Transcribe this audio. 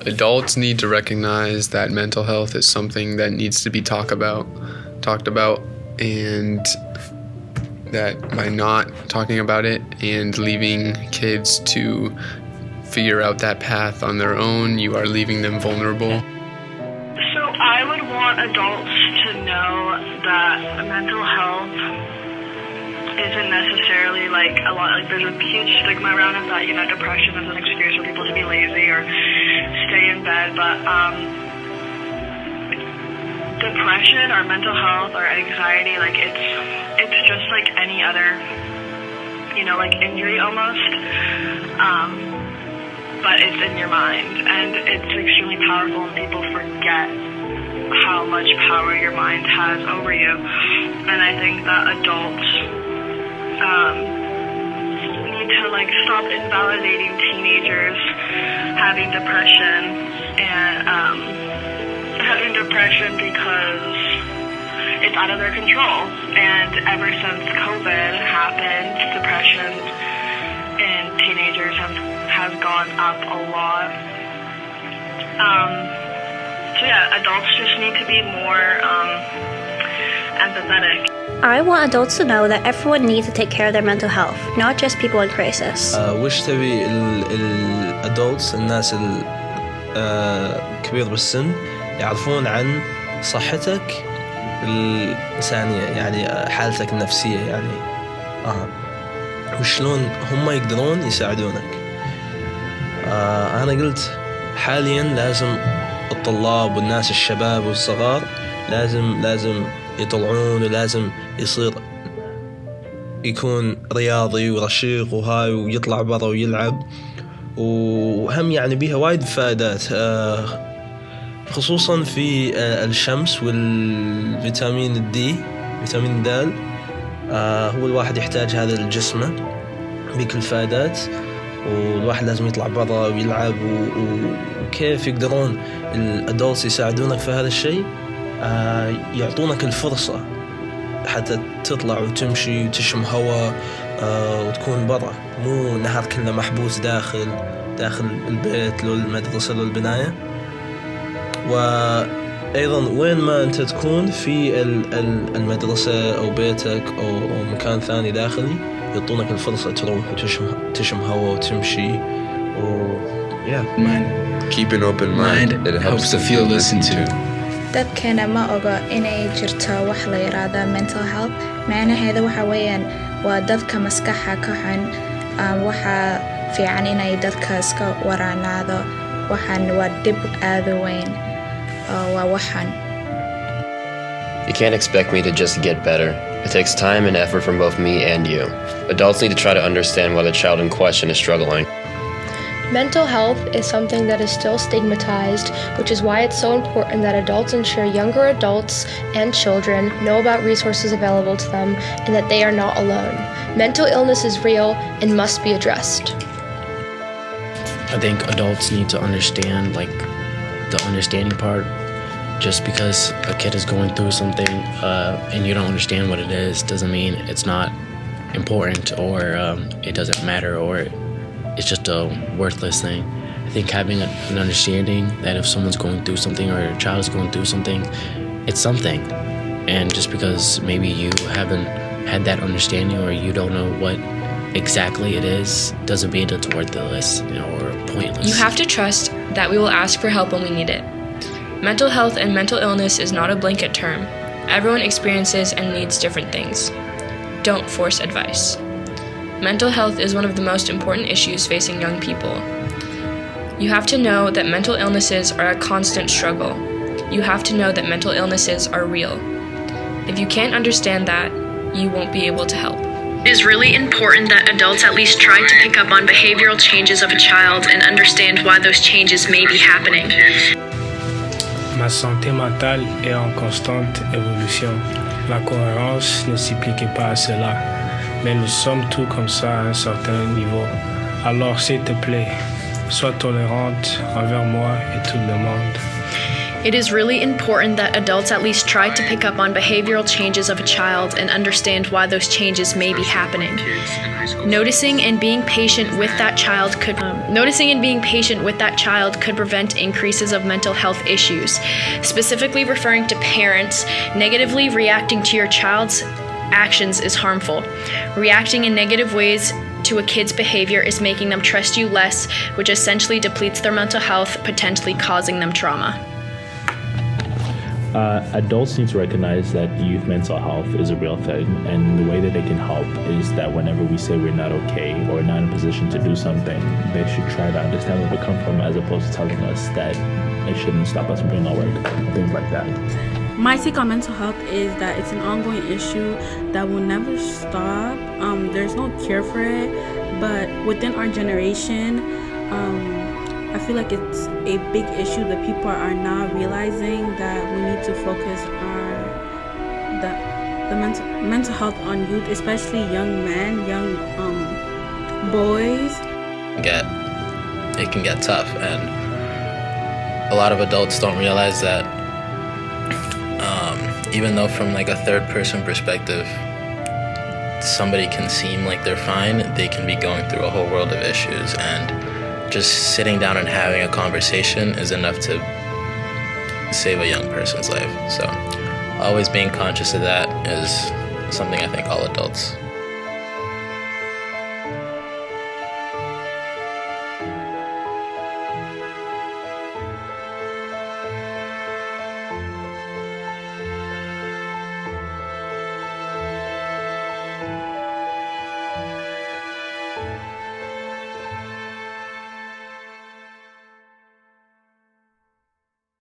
Adults need to recognize that mental health is something that needs to be talked about, and that by not talking about it and leaving kids to figure out that path on their own, you are leaving them vulnerable. So I would want adults to know that mental health isn't necessarily there's a huge stigma around it that, depression is an excuse for people to be lazy or stay in bed, but depression or mental health or anxiety, it's just like any other, injury almost, but it's in your mind, and it's extremely powerful, and people forget how much power your mind has over you, and I think that adults need to stop invalidating teenagers having depression because it's out of their control. And ever since COVID happened, depression in teenagers has gone up a lot. Adults just need to be more empathetic. I want adults to know that everyone needs to take care of their mental health, not just people in crisis. وش تبي الادولتس الناس الكبير بالسن يعرفون عن صحتك الإنسانية، يعني حالتك النفسية، يعني وشلون هم يقدرون يساعدونك. أنا قلت حاليا لازم الطلاب والناس الشباب والصغار لازم يطلعون، ولازم يصير يكون رياضي ورشيق وهاي، ويطلع برا ويلعب، وهم يعني بيها وايد فائدات، خصوصا في الشمس والفيتامين الدي، فيتامين د، هو الواحد يحتاج هذا لجسمه بكل الفائدات، والواحد لازم يطلع برا ويلعب. وكيف يقدرون الادولتس يساعدونك في هذا الشيء؟ يعطونك الفرصة حتى تطلع وتمشي وتشم هواء، وتكون برا، مو نهار كله محبوس داخل البيت لو المدرسة لو البناية. وأيضا وين ما أنت تكون في المدرسة أو بيتك أو مكان ثاني داخلي، يعطونك الفرصة تروح وتشم هواء وتمشي. Keep an open mind. It helps to feel listened to. dadkana ma oga inay jirto wax la yiraahdo mental health. macnaheedu waxa weeyaan waa dadka maskaxa ka xun, waxa fiican inay dadka iska waraanaado. waxaan waa dib aad u weyn, waa waxaan. You can't expect me to just get better. It takes time and effort from both me and you. Adults need to try to understand why the child in question is struggling. Mental health is something that is still stigmatized, which is why it's so important that adults ensure younger adults and children know about resources available to them and that they are not alone. Mental illness is real and must be addressed. I think adults need to understand, the understanding part. Just because a kid is going through something and you don't understand what it is doesn't mean it's not important or it doesn't matter or it's just a worthless thing. I think having an understanding that if someone's going through something or a child is going through something, it's something. And just because maybe you haven't had that understanding or you don't know what exactly it is, doesn't mean it's worthless or pointless. You have to trust that we will ask for help when we need it. Mental health and mental illness is not a blanket term. Everyone experiences and needs different things. Don't force advice. Mental health is one of the most important issues facing young people. You have to know that mental illnesses are a constant struggle. You have to know that mental illnesses are real. If you can't understand that, you won't be able to help. It is really important that adults at least try to pick up on behavioral changes of a child and understand why those changes may be happening. Ma santé mentale est en constante évolution. La cohérence ne s'applique pas à cela, mais nous sommes tous comme ça à un certain niveau. Alors s'il te plaît, sois tolérante envers moi et tout le monde. It is really important that adults at least try to pick up on behavioral changes of a child and understand why those changes may be happening. Noticing and being patient with that child could prevent increases of mental health issues. Specifically referring to parents, negatively reacting to your child's actions is harmful. Reacting in negative ways to a kid's behavior is making them trust you less, which essentially depletes their mental health, potentially causing them trauma. Adults need to recognize that youth mental health is a real thing, and the way that they can help is that whenever we say we're not okay or not in a position to do something, they should try to understand where we come from, as opposed to telling us that it shouldn't stop us from doing our work, things like that. My take on mental health is that it's an ongoing issue that will never stop. There's no cure for it, but within our generation, I feel like it's a big issue that people are now realizing that we need to focus on the mental health on youth, especially young men, young boys. It can get tough, and a lot of adults don't realize that even though from like a third person perspective somebody can seem like they're fine, they can be going through a whole world of issues, and just sitting down and having a conversation is enough to save a young person's life. So always being conscious of that is something I think all adults